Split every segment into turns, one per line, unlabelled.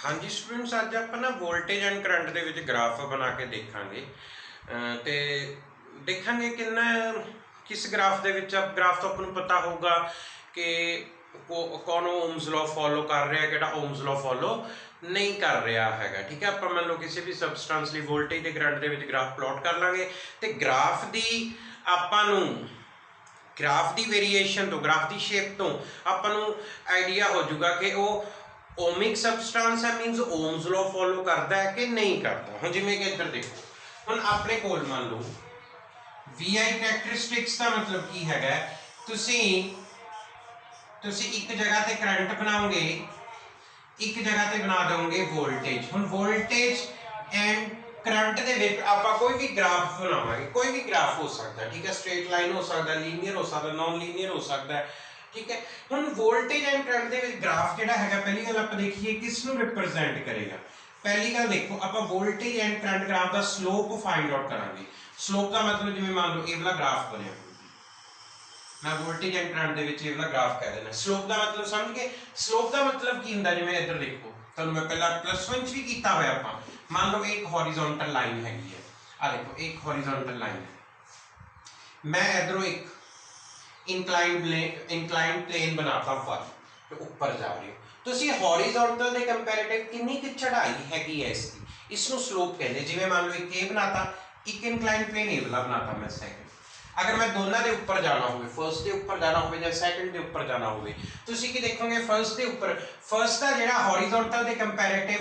हाँ जी स्टूडेंट्स, ਅੱਜ ਆਪਾਂ ਨਾ ਵੋਲਟੇਜ ਐਂਡ ਕਰੰਟ ਦੇ ਵਿੱਚ ਗ੍ਰਾਫ ਬਣਾ ਕੇ ਦੇਖਾਂਗੇ ਤੇ ਦੇਖਾਂਗੇ ਕਿੰਨਾ ਕਿਸ ਗ੍ਰਾਫ ਦੇ ਵਿੱਚ ਗ੍ਰਾਫ ਤੋਂ ਆਪਾਂ ਨੂੰ ਪਤਾ ਹੋਊਗਾ ਕਿ ਕੌਣ ਓਮਸ ਲਾਅ ਫੋਲੋ ਕਰ ਰਿਹਾ, ਕਿਹੜਾ ਓਮਸ ਲਾਅ ਫੋਲੋ ਨਹੀਂ ਕਰ ਰਿਹਾ ਹੈਗਾ। ਠੀਕ ਹੈ, ਆਪਾਂ ਮੰਨ ਲਓ ਕਿਸੇ ਵੀ ਸਬਸਟੈਂਸ ਲਈ ਵੋਲਟੇਜ ਤੇ ਕਰੰਟ ਦੇ ਵਿੱਚ ਗ੍ਰਾਫ ਪਲਾਟ ਕਰ ਲਾਂਗੇ ਤੇ ਗ੍ਰਾਫ ਦੀ ਆਪਾਂ ਨੂੰ ਗ੍ਰਾਫ ਦੀ ਵੇਰੀਏਸ਼ਨ ਤੋਂ, ਗ੍ਰਾਫ ਦੀ ਸ਼ੇਪ ਤੋਂ ਆਪਾਂ ਨੂੰ ਆਈਡੀਆ ਹੋ ਜਾਊਗਾ ਕਿ ਉਹ ओमिक सबसटेंस है, मीनस ओम्स लॉ फॉलो करता है कि नहीं करता। हम जिमें कि इधर देखो, हम अपने कोल मान लो वी आई कैरेक्टरिस्टिक्स का मतलब की है, तुसी एक जगह ते करंट बनाओगे, एक जगह ते बना दोगे वोल्टेज। हम वोल्टेज एंड करंट दे विच आपां कोई भी ग्राफ बनावांगे, कोई भी ग्राफ हो सकता है। ठीक है, स्ट्रेट लाइन हो सकता है, लीनियर हो सकता है, नॉन लीनियर हो सकता है। ठीक है, हम वोल्टेज एंड करंट दे विच ग्राफ जिहड़ा हैगा, पहली गल आपां देखिए किस नूं रिप्रेजेंट करेगा। पहली गल देखो, आपां वोल्टेज एंड करंट ग्राफ दा स्लोप फाइंड आउट करांगे। स्लोप का मतलब जिवें मान लो ये वाला ग्राफ बनिया, मैं वोल्टेज एंड करंट दे विच ये वाला ग्राफ कह देना। स्लोप का मतलब समझ गए? स्लोप का मतलब की हुंदा, जिवें इधर देखो, तुहानूं मैं पहला +1 च भी कीता होया आपां। मान लो एक हॉरिजॉन्टल लाइन हैगी है, आ देखो एक हॉरिजॉन्टल लाइन है, मैं इधरों एक इंक्लाइंड प्लेन बनाता ऊपर तो ऊपर जा रही हो, तो इसी हॉरिजॉन्टल के कंपैरेटिव कितनी की चढ़ाई हैगी है इसकी, इसको स्लोप कहते। जिवें मान लो एक ये बनाता, एक इंक्लाइंड प्लेन ये वाला बनाता मैं सेकंड। अगर मैं दोनों के ऊपर जाना हो, फर्स्ट के ऊपर जाना हो या सैकंड के ऊपर जाना हो, तो तुसीं की देखोगे फर्स्ट के ऊपर, फर्स्ट का जिहड़ा हॉरिजॉन्टल के कंपैरेटिव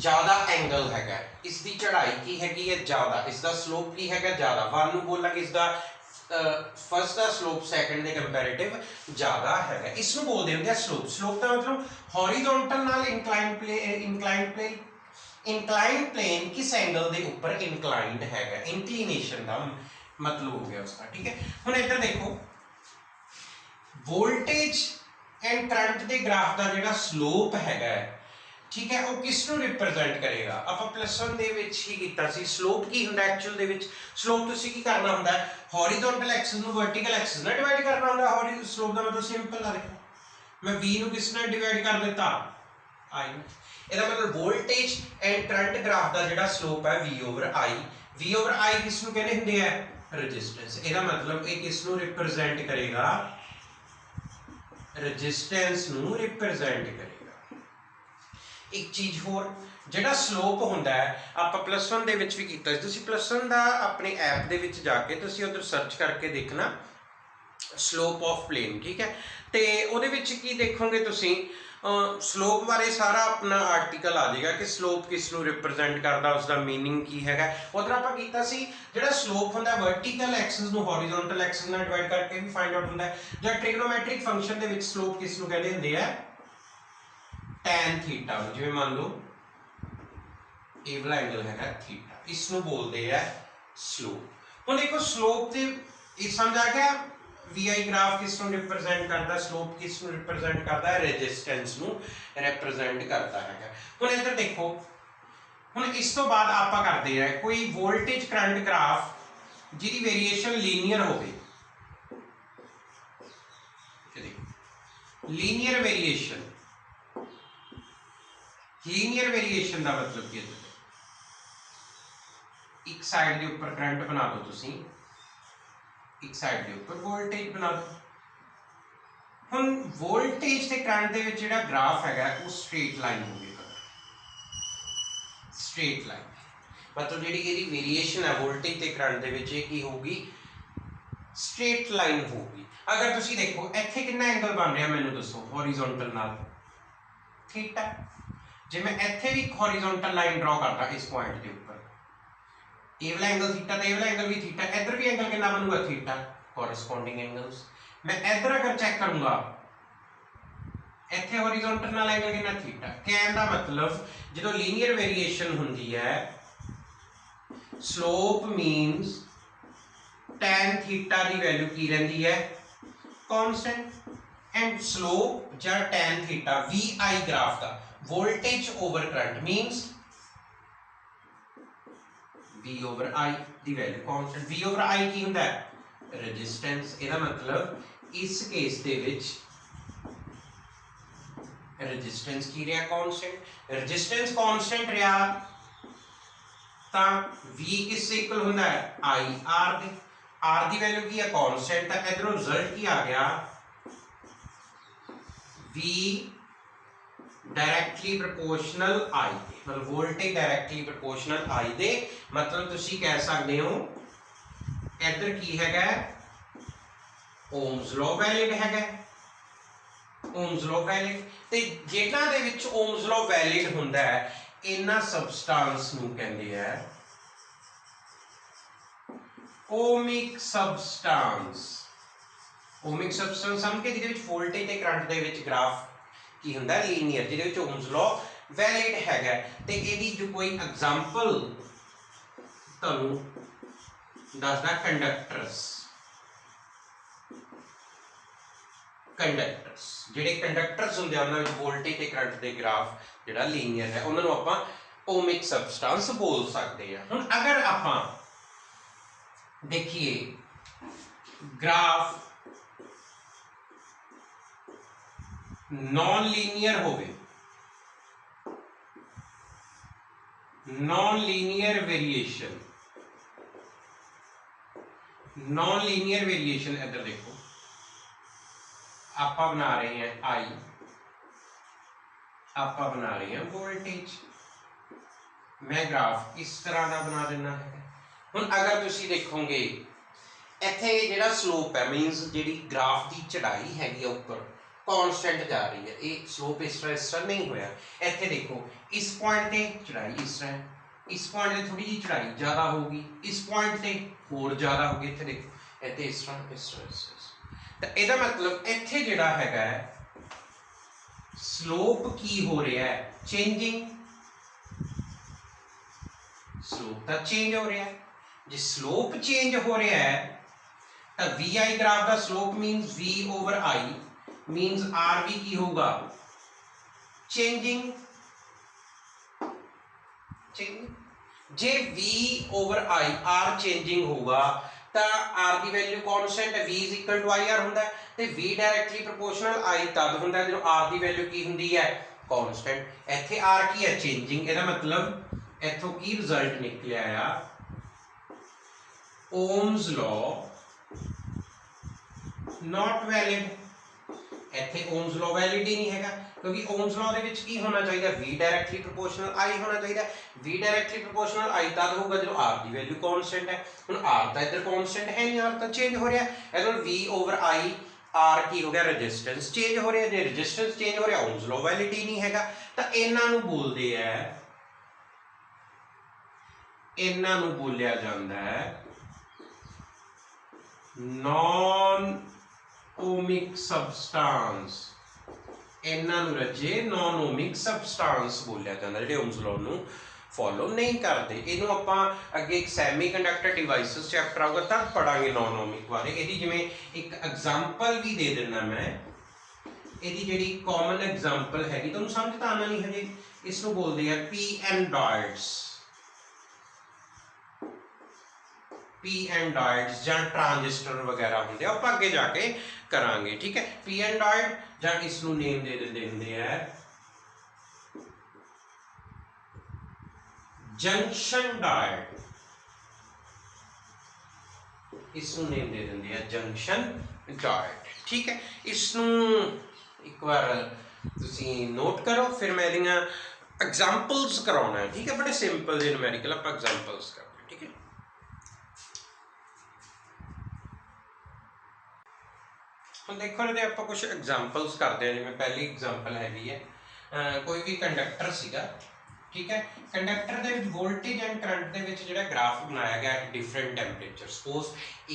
ज़्यादा एंगल हैगा, इसकी चढ़ाई की हैगी है ज़्यादा, इसका स्लोप की हैगा ज़्यादा। वन नूं बोलांगे इसका फर्स्ट का स्लोप सैकंड के कंपैरेटिव ज़्यादा है, इसनूं बोलदे हुंदे आ स्लोप। स्लोप का मतलब हॉरिजॉन्टल नाल इंक्लाइंड प्लेन किस एंगल के ऊपर इंक्लाइंड है, इंक्लिनेशन का मतलब हो गया उसका। ठीक है, हुण इधर देखो वोल्टेज एंड करंट के ग्राफ का जिहड़ा स्लोप हैगा, ठीक है, वो किसनूं रिप्रेजेंट करेगा। आपां +1 दे विच ही कीता सी। स्लोप की हुंदा एक्चुअल दे विच, स्लोप तुसीं की करना हुंदा है, हॉरिजॉन्टल एक्सिस नूं वर्टिकल एक्सिस नाल डिवाइड करना हुंदा। हॉरिजॉन्टल स्लोप का मतलब सिंपल है, देखो मैं v नूं किस नाल डिवाइड कर दिता, i। ਇਹਦਾ मतलब वोल्टेज एंड करंट ग्राफ का जिहड़ा स्लोप है v/i, v/i किस नूं कहंदे हुंदे है, रेजिस्टेंस। ਇਹਦਾ मतलब ये किस नूं रिप्रेजेंट करेगा, रेजिस्टेंस नूं रिप्रेजेंट करेगा। एक चीज़ होर, जिहड़ा स्लोप हुंदा है, आपां +1 दे विच भी कीता, तुसीं +1 दा अपने ऐप दे विच जाके तुसीं उधर सर्च करके देखना स्लोप ऑफ प्लेन। ठीक है, तो उहदे विच की देखोगे तुसीं, स्लोप बारे सारा अपना आर्टिकल आ जाएगा कि स्लोप किस नूं रिप्रेजेंट करदा, उसका मीनिंग की हैगा। उधर आपां कीता सी जिहड़ा स्लोप हुंदा वर्टिकल एक्सिस नूं हॉरिजॉन्टल एक्सिस नाल डिवाइड करके भी फाइंड आउट हुंदा है। जां ट्रिग्नोमैट्रिक फंक्शन दे विच स्लोप किस नूं कहंदे हुंदे आ, टैन थीटा। जिवें मान लो ये वाला एंगल है थीटा, इसनूं बोलते हैं स्लोप। हुण देखो स्लोप ते ये समझ आ गया, वी आई ग्राफ किस नूं रिप्रेजेंट करता, स्लोप किस नूं रिप्रेजेंट करता है, रेजिस्टेंस नूं रिप्रेजेंट करता है। हुण इधर देखो, हुण इस तो बाद आपां करदे हैं कोई वोल्टेज करंट ग्राफ जिहदी वेरिएशन लीनियर होवे। लीनियर वेरिएशन, लीनियर वेरिएशन का मतलब की है, एक साइड के ऊपर करंट बना दो तुसीं, एक साइड के ऊपर वोल्टेज बना दो। हुण वोल्टेज ते करंट दे विच जिहड़ा ग्राफ हैगा वो स्ट्रेट लाइन होवेगा, स्ट्रेट लाइन मतलब जिहड़ी इहदी वेरिएशन है वोल्टेज ते करंट दे विच की होगी, स्ट्रेट लाइन होगी। अगर तुसीं देखो इत्थे कितना एंगल बन रहा, मैनूं दसो, हॉरिजॉन्टल नाल थीटा। जे मैं इत्थे भी हॉरिजॉन्टल लाइन ड्रॉ करता इस पॉइंट के ऊपर, ये वाला एंगल थीटा तो ये वाला एंगल भी थीटा, इधर भी एंगल कितना बनूगा, थीटा, कॉरस्पॉन्डिंग एंगल्स। मैं इधर अगर चेक करूंगा, इत्थे हॉरिजॉन्टल नाल एंगल कितना, थीटा। कहने का मतलब जो लीनियर वेरिएशन हुंदी है, स्लोप मीनस टैन थीटा की वैल्यू की रहिंदी है, कांस्टेंट, एंड स्लोप या tan theta V I graph का voltage over current minus v/i की वैल्यू कांस्टेंट। v/i की हुंदा है, रेजिस्टेंस। ਇਹਦਾ मतलब इस केस दे विच ਰੈਜ਼ਿਸਟੈਂਸ ਕੀ ਰਿਹਾ ਕਾਂਸਟੈਂਟ ਰੈਜ਼ਿਸਟੈਂਸ ਕਾਂਸਟੈਂਟ ਰਿਹਾ ਤਾਂ V ਕਿਸ ਇਕੁਅਲ ਹੁੰਦਾ ਹੈ I R ਦੇ R ਦੀ ਵੈਲਿਊ ਕੀ ਹੈ ਕਾਂਸਟੈਂਟ ਤਾਂ ਇਧਰੋਂ ਰਿਜ਼ਲਟ ਕੀ ਆ ਗਿਆ V डायरेक्टली प्रोपोर्शनल I मतलब वोल्टेज डायरेक्टली प्रोपोर्शनल I दे मतलब तुसी कह सकते हो इधर की हैगा ओम्स लॉ वैलिड हैगा ओम्स लॉ वैलिड ते जिन्हां दे विच ओम्स लॉ वैलिड हुंदा है इन्हां सबस्टांस नूं कहंदे है ओमिक सबस्टांस समझ के जिहदे विच वोल्टेज ते करंट दे विच ग्राफ की हुंदा है लीनियर जिहदे विच ओम्स लॉ वैलिड हैगा ते इहदी जो कोई एग्जांपल तुहानूं दसदा कंडक्टर्स जिहड़े कंडक्टर्स हुंदे आ उन्हां विच वोल्टेज ते करंट दे ग्राफ जिहड़ा लीनियर है उन्हां नूं आपां ओमिक सबस्टांस बोल सकते हैं। हुण अगर आपां देखिए ग्राफ नॉन लीनियर होवे नॉन लीनियर वेरिएशन इधर देखो आपा बना रहे हैं I आपा बना रहे हैं वोल्टेज मैं ग्राफ इस तरह का बना देना है। हुण अगर तुसी देखोगे इत्थे जिहड़ा स्लोप है मीनस जिहड़ी ग्राफ की चढ़ाई हैगी ऊपर कांस्टेंट जा रही है ये स्लोप इस तरह नहीं होया इत्थे देखो इस पॉइंट ते चढ़ाई इस तरह इस पॉइंट ते थोड़ी जी चढ़ाई ज़्यादा होगी इस पॉइंट ते होर ज़्यादा होगी इत्थे देखो इत्थे इस तरह तो इहदा मतलब इत्थे जिहड़ा हैगा स्लोप की हो रहा है चेंजिंग स्लोप तो चेंज हो रहा है जे स्लोप चेंज हो रहा है तो वी आई ग्राफ का slope minus V over I means R भी की होगा चेंजिंग जे V over I R changing होगा तो आर की वैल्यू कांस्टेंट है V is equal to I R होंदा है ते V डायरेक्टली प्रोपोर्शनल I तद होंदा है जो आर की वैल्यू की होंदी है कांस्टेंट इत्थे आर की है चेंजिंग इसदा मतलब इथों की रिजल्ट निकलिया आ ओम्स लॉ नॉट वैलिड इत्थे ओम्स लॉ वैलिड ही नहीं हैगा क्योंकि ओम्स लॉ दे विच की होना चाहिए V डायरेक्टली प्रोपोर्शनल I होना चाहिए V डायरेक्टली प्रोपोर्शनल I तद होगा जो R की वैल्यू कांस्टेंट है हुण R तो इधर कांस्टेंट है नहीं R तो चेंज हो रहा है इधर V ओवर I R की हो गया रेजिस्टेंस चेंज हो रहा है जे रेजिस्टेंस चेंज हो रहा है ओम्स लॉ वैलिड ही नहीं हैगा तो इन्हां नूं बोलदे है इन्हां नूं बोलिया जांदा है नॉन ओमिक सबस्टांस इन्हां नूं रजे नॉन ओमिक सबस्टांस बोलिया जांदा जिहड़े ओम्स लॉ नूं फॉलो नहीं करते इनू आपां अगे एक सैमीकंडक्टर डिवाइसिस चैप्टर आऊगा तब पढ़ांगे नॉन ओमिक बारे इहदी जिवें एक एग्जांपल भी दे देना मैं इहदी जिहड़ी कॉमन एग्जांपल हैगी तुहानूं समझ तां आना नहीं हजे इसनूं बोलदे आ पी एंड डॉट्स जां ट्रांजिस्टर वगैरह होंदे आप अगे जाके करांगे ठीक है पी एंड डॉट जां इसनूं नेम दे दिंदे हुंदे आ जंक्शन डॉट इसनूं नेम दे दिंदे आ जंक्शन डॉट ठीक है इसनूं एक बार तुसीं नोट करो फिर मैं इहदियां एग्जांपल्स कराउणा है ठीक है बड़े सिंपल जे न्यूमेरिकल आपां एग्जांपल्स करते ठीक है। हम देखो इहदे आपां कुछ एग्जांपल्स करते हैं जिवें पहली एग्जांपल हैगी है कोई भी कंडक्टर सीगा ठीक है कंडक्टर दे विच वोल्टेज एंड करंट दे विच जिहड़ा ग्राफ बनाया गया एट डिफरेंट टैंपरेचर सपोज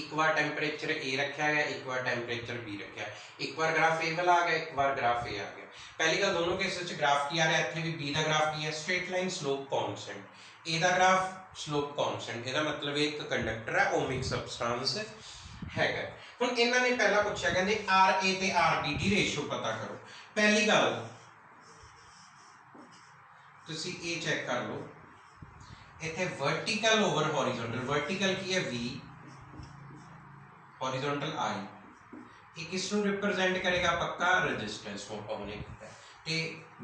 एक बार टैंपरेचर ए रखा गया एक बार टैंपरेचर बी रखा एक बार ग्राफ ए वाला आ गया एक बार ग्राफ ए आ गया पहली गल दोनों केस ग्राफ की आ रहा है इत्थे भी बी का ग्राफ की है स्ट्रेट लाइन स्लोप कांस्टेंट ए का ग्राफ स्लोप कांस्टेंट इसदा मतलब एक कंडक्टर है ओमिक सबस्टांस हैगा हुण इन्हां ने पहला पूछा कहंदे आर ए ते आर बी दी रेशो पता करो पहली गल तुसी ये चेक कर लो इत्थे वर्टिकल ओवर हॉरिजॉन्टल वर्टिकल की है V हॉरिजॉन्टल I ये किस ਨੂੰ रिप्रेजेंट करेगा पक्का रेजिस्टेंस ਨੂੰ ਆਪਾਂ ਨੇ ਕੀਤਾ ਤੇ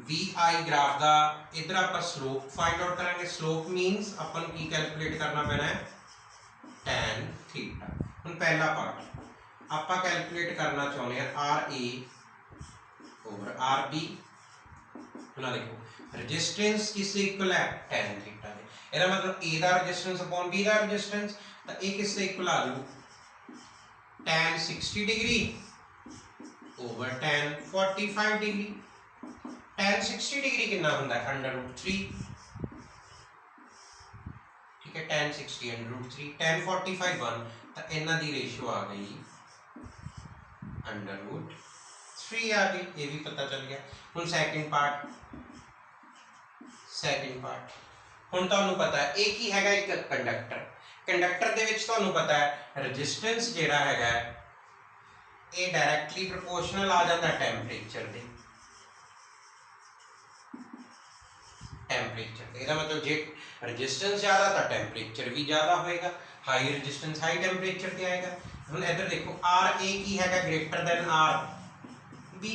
vi ग्राफ ਦਾ इधर ਆਪਾਂ स्लोप फाइंड आउट ਕਰਾਂਗੇ स्लोप मींस ਆਪਾਂ ਨੂੰ ਕੀ कैलकुलेट करना पैना है tan थीटा ਹੁਣ पहला पार्ट ਆਪਾਂ कैलकुलेट करना चाहते हैं ra over rb ਹੁਣ देखो रेजिस्टेंस किस इक्वल है tan थीटा ਦੇ ਇਹਦਾ मतलब a the resistance upon b the resistance ਤਾਂ ਇਹ किस ਦੇ इक्वल आ जाऊ tan 60 degree over tan 45 degree tan 60 degree कितना होता है √3 ठीक है tan 60 √3 tan 45 1 तो इन्हां दी रेशियो आ गई √3 आ गई ये भी पता चल गया हुण सेकंड पार्ट हुण तुहानूं पता है एक ही हैगा एक कंडक्टर कंडक्टर दे विच तुहानूं पता है रेजिस्टेंस जिहड़ा हैगा ये डायरैक्टली प्रोपोर्शनल आ जाता टेंपरेचर दे ਇਹਦਾ मतलब जे रेजिस्टेंस ज़्यादा तो टेंपरेचर भी ज़्यादा होएगा हाई रेजिस्टेंस हाई टेंपरेचर पे आएगा हुण इधर देखो आर ए की हैगा greater than R B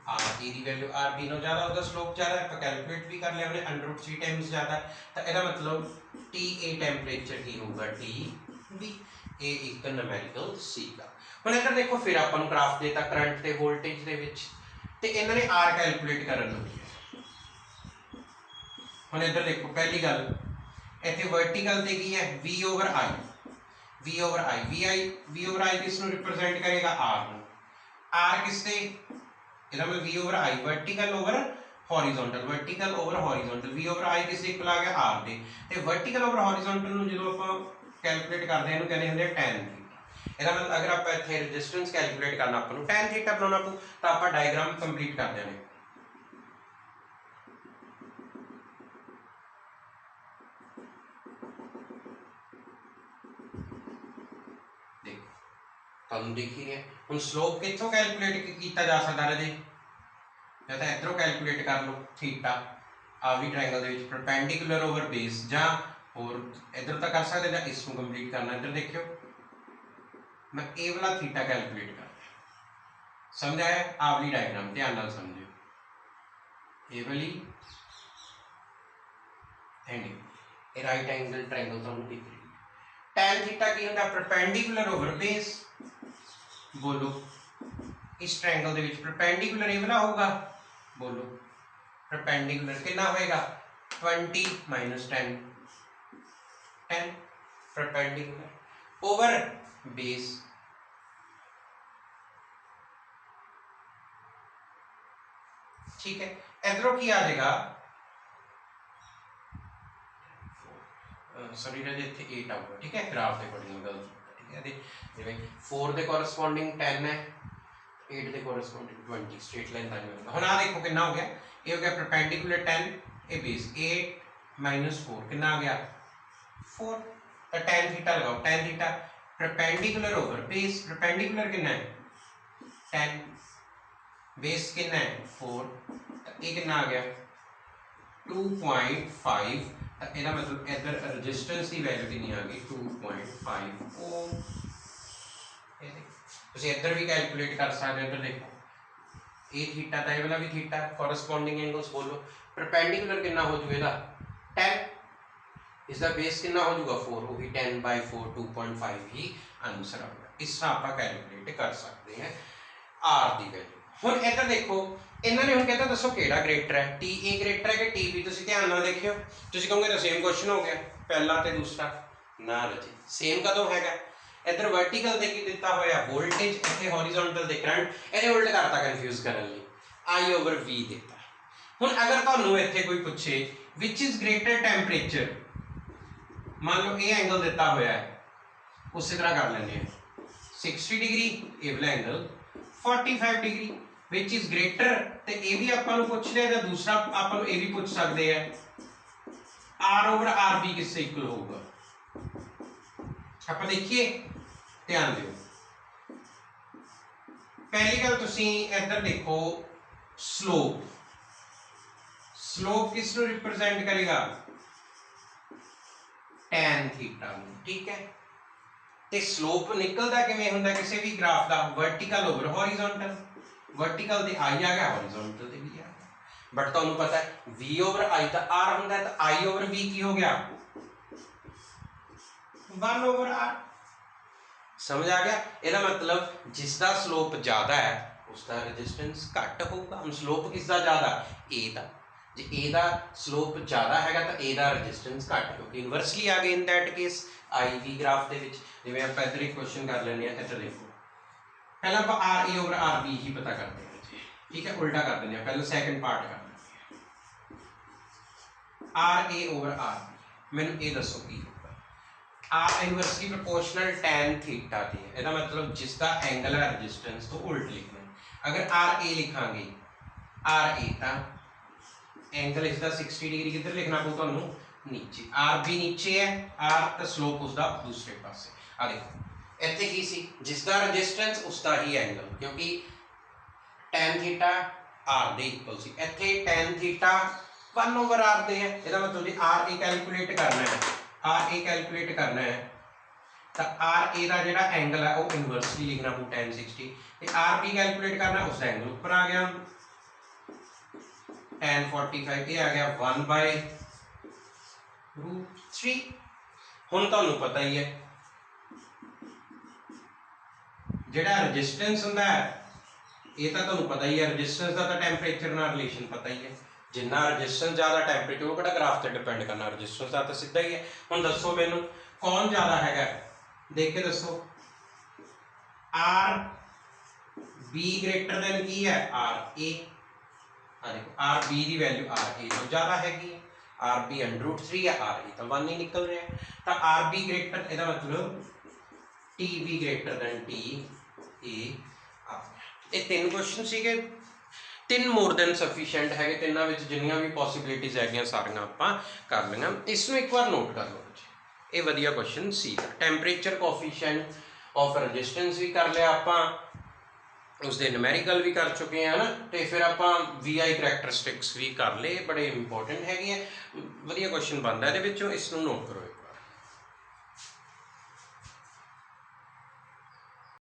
R A की वैल्यू आर बी नो ज़्यादा होगा स्लोप ज़्यादा है आप कैलकुलेट भी कर लिया हमने √3 टाइम्स ज़्यादा तो ਇਹਦਾ मतलब टी ए टेंपरेचर ही होगा टी बी ए एक न्यूमेरिकल सी का ਹੁਣ इधर देखो फिर ਆਪਾਂ ਨੂੰ ਗ੍ਰਾਫ ਦੇਤਾ ਕਰੰਟ ਤੇ ਵੋਲਟੇਜ ਦੇ ਵਿੱਚ ਤੇ ਇਹਨਾਂ ਨੇ ਆਰ ਕੈਲਕੂਲੇਟ ਕਰਨ ਨੂੰ ਹੁਣ इधर देखो पहली गल इतने वर्टिकल ते की है v over i v over i किस नु रिप्रेजेंट करेगा r किससे इधर में v over i vertical over horizontal v over i किससे इक्वल आ गया r दे ते वर्टिकल ओवर हॉरिजॉन्टल नु ਜਦੋਂ ਆਪਾਂ कैलकुलेट करते हैं ਇਹਨੂੰ ਕਹਿੰਦੇ ਹੁੰਦੇ tan थीटा ਇਹਦਾ मतलब अगर ਆਪਾਂ ਇੱਥੇ ਰੈਜ਼ਿਸਟੈਂਸ कैलकुलेट करना ਆਪਾਂ ਨੂੰ tan थीटा ਬਣਾਉਣਾ ਪਊ ਤਾਂ ਆਪਾਂ ਡਾਇਗਰਾਮ ਕੰਪਲੀਟ ਕਰ ਦਿਆਂਗੇ तुम देख ही रहे हुण स्लोप कित्थों कैलकुलेट किया जा सकता है या तो इधरों कैलकुलेट कर लो थीटा आ भी ट्रायंगल दे विच परपेंडिकुलर ओवर बेस जां और इधर तक कर सकते हैं इसको कंप्लीट करना इधर देखियो मैं ए वाला थीटा कैलकुलेट कर समझाया आ वाली डायग्राम ध्यान नाल समझियो ए वाली and A right angle triangle तुहानूं दिख रही tan थीटा की होंदा परपेंडिकुलर ओवर बेस बोलो इस triangle they which perpendicular A वाला होगा बोलो परपेंडिकुलर कितना होएगा 20 - 10 परपेंडिकुलर ओवर बेस ठीक है इधरों की आ जाएगा सॉरी राजे इत्थे 8 आऊगा ठीक है ग्राफ के अकॉर्डिंग गलत जिवें 4 ਦੇ ਕੋਰਸਪੋਂਡਿੰਗ 10 है 8 ਦੇ ਕੋਰਸਪੋਂਡਿੰग 20 स्ट्रेट लाइन लाइन होगा ਹੁਣ ਆ देखो कितना हो गया ये हो गया परपेंडिकुलर 10 ए बेस 8 - 4 कितना आ गया 4 तो tan थीटा लगाओ tan theta perpendicular over base perpendicular कितना है 10 बेस कितना है 4 तो ये कितना आ गया 2.5 ਇਹਦਾ मतलब इधर रेजिस्टेंस की वैल्यू कितनी आ गई 2.5 ओम ਤੁਸੀਂ इधर भी कैलकुलेट कर सकते हो इधर देखो ए थीटा था ये वाला भी थीटा कोरस्पोंडिंग एंगल्स बोलो परपेंडिकुलर कितना हो जाएगा 10 इसका बेस कितना हो जाएगा 4 वो भी 10/4 2.5 ही आंसर आएगा इस तरह आप कैलकुलेट कर सकते हैं आर की वैल्यू ਹੁਣ इधर देखो इन्होंने हम कहता दसो केड़ा ग्रेटर है टी ए ग्रेटर है कि टी बी तुसीं ध्यान नाल देखियो तुसीं कहोगे तो सेम क्वेश्चन हो गया पहला ते दूसरा ना रजी सेम कदों हैगा इधर वर्टिकल दे की दिता होया वोल्टेज इत्थे हॉरिजॉन्टल दे करंट इहने उल्ट करता कंफ्यूज करन लई आई ओवर वी दिता हुण अगर तुहानूं इत्थे कोई पूछे विच इज ग्रेटर टेंपरेचर मान लो ये एंगल दिता होया है उसी तरह कर लेंगे 60 डिग्री ये वाला angle 45 degree which is greater ते ये भी आपां नूं पुछ लिया ते दूसरा आपां नूं ये भी पूछ सकते हैं आर ओवर आर बी किससे इक्वल होगा आपां देखिए ध्यान दिओ पहली गल तुसीं इधर देखो स्लोप स्लोप किस नूं रिप्रेजेंट करेगा tan थीटा ठीक है ਤੇ ਸਲੋਪ ਨਿਕਲਦਾ ਕਿਵੇਂ ਹੁੰਦਾ ਕਿਸੇ ਵੀ ਗ੍ਰਾਫ ਦਾ, ਵਰਟੀਕਲ ਓਵਰ ਹੌਰੀਜ਼ੌਂਟਲ। ਵਰਟੀਕਲ ਤੇ i ਆ ਗਿਆ, ਹੌਰੀਜ਼ੌਂਟਲ ਤੇ v ਆ ਗਿਆ। ਬਟ ਤੁਹਾਨੂੰ ਪਤਾ ਹੈ v ਓਵਰ i ਤਾਂ r ਹੁੰਦਾ ਹੈ, ਤਾਂ i ਓਵਰ v ਕੀ ਹੋ ਗਿਆ 1 ਓਵਰ r। ਸਮਝ ਆ ਗਿਆ? ਇਹਦਾ ਮਤਲਬ ਜਿਸ ਦਾ ਸਲੋਪ ਜ਼ਿਆਦਾ ਹੈ ਉਸ ਦਾ ਰੈਜ਼ਿਸਟੈਂਸ ਘੱਟ ਹੋਊਗਾ। ਹੁਣ ਸਲੋਪ ਕਿਸ ਦਾ ਜ਼ਿਆਦਾ? a ਦਾ। ਜੇ a ਦਾ ਸਲੋਪ ਜ਼ਿਆਦਾ ਹੈਗਾ ਤਾਂ a ਦਾ ਰੈਜ਼ਿਸਟੈਂਸ ਘੱਟ, ਕਿਉਂਕਿ ਇਨਵਰਸਲੀ ਆ ਗਏ in that case i v graph ਦੇ ਵਿੱਚ। ਜਿਵੇਂ ਆਪਾਂ ਇੱਧਰ ਇੱਕ ਕੁਐਸਚਨ ਕਰ ਲੈਂਦੇ ਹਾਂ, ਇੱਧਰ ਦੇਖੋ ਪਹਿਲਾਂ ਆਪਾਂ r a over r b ਹੀ ਪਤਾ ਕਰਦੇ ਹਾਂ ਜੀ, ਠੀਕ ਹੈ। ਉਲਟਾ ਕਰ ਦਿੰਦੇ ਹਾਂ, ਪਹਿਲਾਂ ਸੈਕੰਡ ਪਾਰਟ ਕਰ ਦਿੰਦੇ ਹਾਂ। r a over r b, ਮੈਨੂੰ ਇਹ ਦੱਸੋ ਕੀ ਹੋਊਗਾ? r inversely proportional tan theta ਦੀ ਹੈ। ਇਹਦਾ ਮਤਲਬ ਜਿਸ ਦਾ ਐਂਗਲ ਹੈ ਰੈਜ਼ਿਸਟੈਂਸ ਤੋਂ ਉਲਟ ਲਿਖਣਾ। अगर r a लिखांगे r a ਤਾਂ एंगल इसका 60 डिग्री किधर लिखना पड़ू ਤੁਹਾਨੂੰ नीचे, r b नीचे है, r ਤਾਂ स्लोप उसका दूसरे पासे। आ देखो ਇੱਥੇ ਕੀ ਸੀ, ਜਿਸ ਦਾ ਰੈਜ਼ਿਸਟੈਂਸ ਉਸ ਦਾ ਹੀ ਐਂਗਲ, ਕਿਉਂਕਿ tan ਥੀਟਾ r ਦੇ ਇਕੁਅਲ ਸੀ। ਇੱਥੇ tan ਥੀਟਾ 1 ਓਵਰ r ਦੇ ਹੈ। ਇਹਦਾ ਮਤਲਬ ਜੇ r a ਕੈਲਕੂਲੇਟ ਕਰਨਾ ਹੈ, r a ਕੈਲਕੂਲੇਟ ਕਰਨਾ ਹੈ ਤਾਂ r a ਦਾ ਜਿਹੜਾ ਐਂਗਲ ਹੈ ਉਹ ਇਨਵਰਸਲੀ ਲਿਖਣਾ ਪਊ tan 60, ਤੇ r b ਕੈਲਕੂਲੇਟ ਕਰਨਾ ਉਸ ਦਾ ਐਂਗਲ ਉੱਪਰ ਆ ਗਿਆ tan 45, ਇਹ ਆ ਗਿਆ 1/√3। ਹੁਣ ਤੁਹਾਨੂੰ ਪਤਾ ਹੀ ਹੈ ਜਿਹੜਾ ਰੈਜ਼ਿਸਟੈਂਸ ਹੁੰਦਾ ਹੈ, ਇਹ ਤਾਂ ਤੁਹਾਨੂੰ ਪਤਾ ਹੀ ਹੈ, ਰੈਜ਼ਿਸਟੈਂਸ ਦਾ ਤਾਂ ਟੈਂਪਰੇਚਰ ਨਾਲ ਰਿਲੇਸ਼ਨ ਪਤਾ ਹੀ ਹੈ। ਜਿੰਨਾ ਰੈਜ਼ਿਸਟੈਂਸ ਜ਼ਿਆਦਾ ਟੈਂਪਰੇਚਰ, ਉਹ ਕਿਹੜਾ ਗ੍ਰਾਫ ਤੇ ਡਿਪੈਂਡ ਕਰਨਾ, ਰੈਜ਼ਿਸਟੈਂਸ ਦਾ ਤਾਂ ਸਿੱਧਾ ਹੀ ਹੈ। ਹੁਣ ਦੱਸੋ ਮੈਨੂੰ ਕੌਣ ਜ਼ਿਆਦਾ ਹੈਗਾ, ਦੇਖ ਕੇ ਦੱਸੋ। r b greater than ਕੀ ਹੈ r a। ਆ ਦੇਖੋ r b the value r a ਤੋਂ ਜ਼ਿਆਦਾ ਹੈਗੀ ਹੈ, r b √3 ਹੈ, r a ਤਾਂ 1 ਹੀ ਨਿਕਲ ਰਿਹਾ ਹੈ। ਤਾਂ r b greater, ਇਹਦਾ ਮਤਲਬ t b greater than t a। ਇਹ ਤਿੰਨ ਕੁਐਸਚਨ ਸੀਗੇ, ਤਿੰਨ ਮੋਰ ਦੈਨ ਸਫੀਸ਼ੀਐਂਟ ਹੈਗੇ। ਤਿੰਨਾਂ ਵਿੱਚ ਜਿੰਨੀਆਂ ਵੀ ਪੋਸੀਬਿਲਿਟੀਜ਼ ਹੈਗੀਆਂ ਸਾਰੀਆਂ ਆਪਾਂ ਕਰ ਲਈਆਂ। ਇਸ ਨੂੰ ਇੱਕ ਵਾਰ ਨੋਟ ਕਰ ਲਓ ਜੀ, ਇਹ ਵਧੀਆ ਕੁਐਸਚਨ ਸੀ। ਟੈਂਪਰੇਚਰ ਕੋਐਫੀਸ਼ੀਐਂਟ ਆਫ ਰੈਜ਼ਿਸਟੈਂਸ ਵੀ ਕਰ ਲਿਆ ਆਪਾਂ, ਉਸਦੇ ਨਿਊਮੈਰੀਕਲ ਵੀ ਕਰ ਚੁੱਕੇ ਹਾਂ ਨਾ, ਤੇ ਫਿਰ ਆਪਾਂ VI ਕਰੈਕਟਰਿਸਟਿਕਸ ਵੀ ਕਰ ਲਏ, ਬੜੇ ਇੰਪੋਰਟੈਂਟ ਹੈਗੇ ਆ। ਵਧੀਆ ਕੁਐਸਚਨ ਬਣਦਾ ਇਹਦੇ ਵਿੱਚੋਂ, ਇਸ ਨੂੰ ਨੋਟ ਕਰੋ।